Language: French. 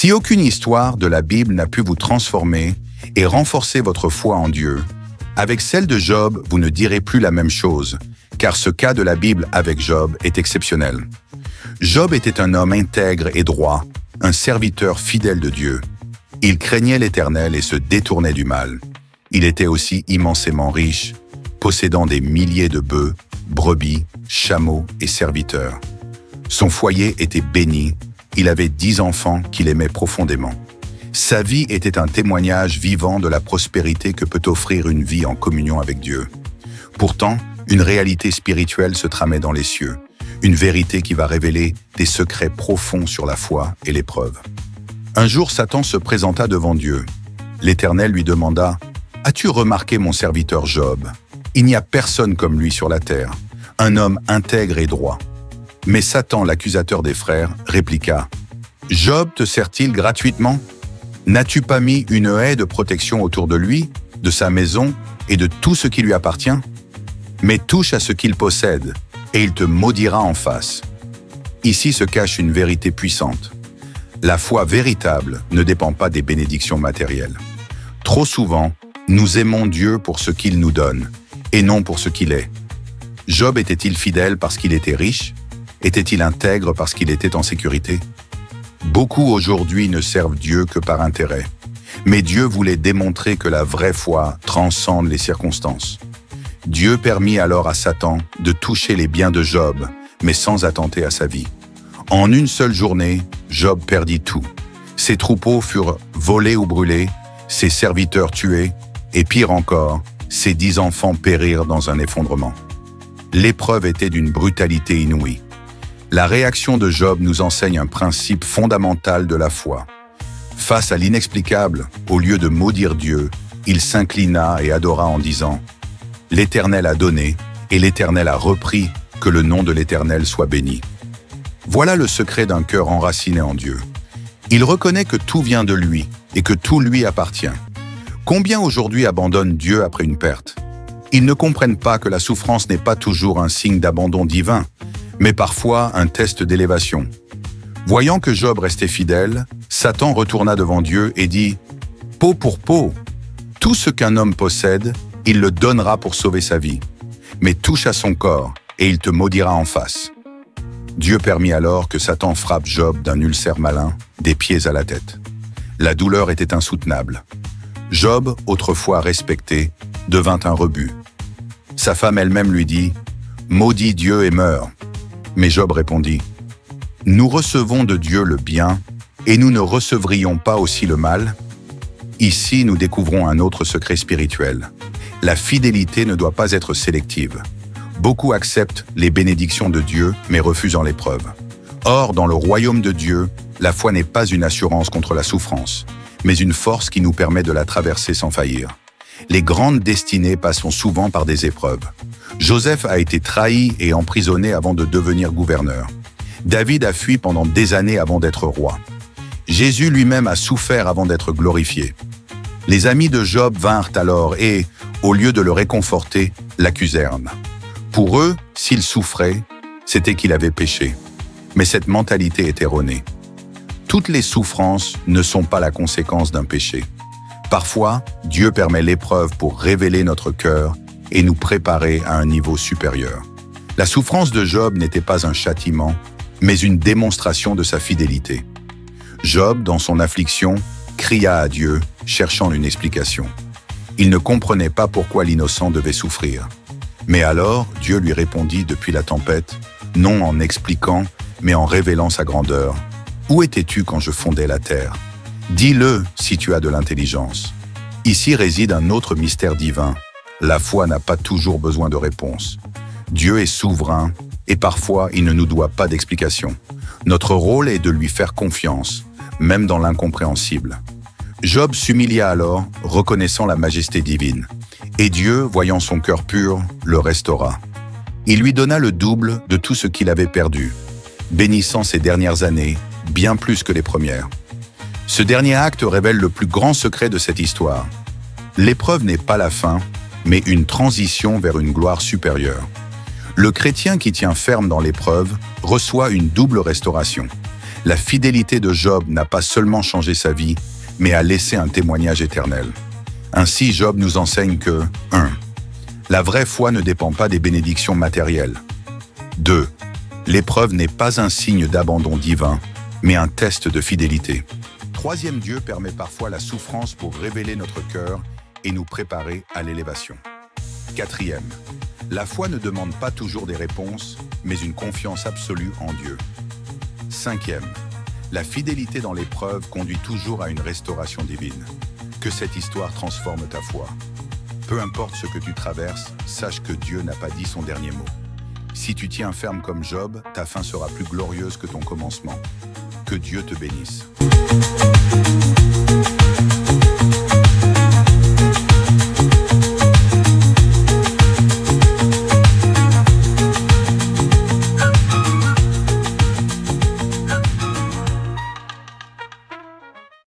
Si aucune histoire de la Bible n'a pu vous transformer et renforcer votre foi en Dieu, avec celle de Job, vous ne direz plus la même chose, car ce cas de la Bible avec Job est exceptionnel. Job était un homme intègre et droit, un serviteur fidèle de Dieu. Il craignait l'Éternel et se détournait du mal. Il était aussi immensément riche, possédant des milliers de bœufs, brebis, chameaux et serviteurs. Son foyer était béni, il avait 10 enfants qu'il aimait profondément. Sa vie était un témoignage vivant de la prospérité que peut offrir une vie en communion avec Dieu. Pourtant, une réalité spirituelle se tramait dans les cieux, une vérité qui va révéler des secrets profonds sur la foi et l'épreuve. Un jour, Satan se présenta devant Dieu. L'Éternel lui demanda « As-tu remarqué mon serviteur Job? Il n'y a personne comme lui sur la terre, un homme intègre et droit. » Mais Satan, l'accusateur des frères, répliqua « Job te sert-il gratuitement? N'as-tu pas mis une haie de protection autour de lui, de sa maison et de tout ce qui lui appartient? Mais touche à ce qu'il possède, et il te maudira en face. » Ici se cache une vérité puissante. La foi véritable ne dépend pas des bénédictions matérielles. Trop souvent, nous aimons Dieu pour ce qu'il nous donne, et non pour ce qu'il est. Job était-il fidèle parce qu'il était riche? Était-il intègre parce qu'il était en sécurité? Beaucoup aujourd'hui ne servent Dieu que par intérêt. Mais Dieu voulait démontrer que la vraie foi transcende les circonstances. Dieu permit alors à Satan de toucher les biens de Job, mais sans attenter à sa vie. En une seule journée, Job perdit tout. Ses troupeaux furent volés ou brûlés, ses serviteurs tués, et pire encore, ses 10 enfants périrent dans un effondrement. L'épreuve était d'une brutalité inouïe. La réaction de Job nous enseigne un principe fondamental de la foi. Face à l'inexplicable, au lieu de maudire Dieu, il s'inclina et adora en disant « L'Éternel a donné, et l'Éternel a repris, que le nom de l'Éternel soit béni. » Voilà le secret d'un cœur enraciné en Dieu. Il reconnaît que tout vient de lui et que tout lui appartient. Combien aujourd'hui abandonnent Dieu après une perte? Ils ne comprennent pas que la souffrance n'est pas toujours un signe d'abandon divin, mais parfois un test d'élévation. Voyant que Job restait fidèle, Satan retourna devant Dieu et dit « Peau pour peau, tout ce qu'un homme possède, il le donnera pour sauver sa vie. Mais touche à son corps, et il te maudira en face. » Dieu permit alors que Satan frappe Job d'un ulcère malin, des pieds à la tête. La douleur était insoutenable. Job, autrefois respecté, devint un rebut. Sa femme elle-même lui dit « Maudis Dieu et meurs. » Mais Job répondit « Nous recevons de Dieu le bien, et nous ne recevrions pas aussi le mal ?» Ici, nous découvrons un autre secret spirituel. La fidélité ne doit pas être sélective. Beaucoup acceptent les bénédictions de Dieu, mais refusent l'épreuve. Or, dans le royaume de Dieu, la foi n'est pas une assurance contre la souffrance, mais une force qui nous permet de la traverser sans faillir. Les grandes destinées passent souvent par des épreuves. Joseph a été trahi et emprisonné avant de devenir gouverneur. David a fui pendant des années avant d'être roi. Jésus lui-même a souffert avant d'être glorifié. Les amis de Job vinrent alors et, au lieu de le réconforter, l'accusèrent. Pour eux, s'il souffrait, c'était qu'il avait péché. Mais cette mentalité est erronée. Toutes les souffrances ne sont pas la conséquence d'un péché. Parfois, Dieu permet l'épreuve pour révéler notre cœur et nous préparer à un niveau supérieur. La souffrance de Job n'était pas un châtiment, mais une démonstration de sa fidélité. Job, dans son affliction, cria à Dieu, cherchant une explication. Il ne comprenait pas pourquoi l'innocent devait souffrir. Mais alors, Dieu lui répondit depuis la tempête, non en expliquant, mais en révélant sa grandeur. « Où étais-tu quand je fondais la terre? Dis-le si tu as de l'intelligence. » Ici réside un autre mystère divin. La foi n'a pas toujours besoin de réponse. Dieu est souverain et parfois il ne nous doit pas d'explication. Notre rôle est de lui faire confiance, même dans l'incompréhensible. Job s'humilia alors, reconnaissant la majesté divine. Et Dieu, voyant son cœur pur, le restaura. Il lui donna le double de tout ce qu'il avait perdu, bénissant ses dernières années, bien plus que les premières. Ce dernier acte révèle le plus grand secret de cette histoire. L'épreuve n'est pas la fin, mais une transition vers une gloire supérieure. Le chrétien qui tient ferme dans l'épreuve reçoit une double restauration. La fidélité de Job n'a pas seulement changé sa vie, mais a laissé un témoignage éternel. Ainsi, Job nous enseigne que 1. La vraie foi ne dépend pas des bénédictions matérielles. 2. L'épreuve n'est pas un signe d'abandon divin, mais un test de fidélité. 3. Dieu permet parfois la souffrance pour révéler notre cœur et nous préparer à l'élévation. 4. La foi ne demande pas toujours des réponses, mais une confiance absolue en Dieu. 5. La fidélité dans l'épreuve conduit toujours à une restauration divine. Que cette histoire transforme ta foi. Peu importe ce que tu traverses, sache que Dieu n'a pas dit son dernier mot. Si tu tiens ferme comme Job, ta fin sera plus glorieuse que ton commencement. Que Dieu te bénisse.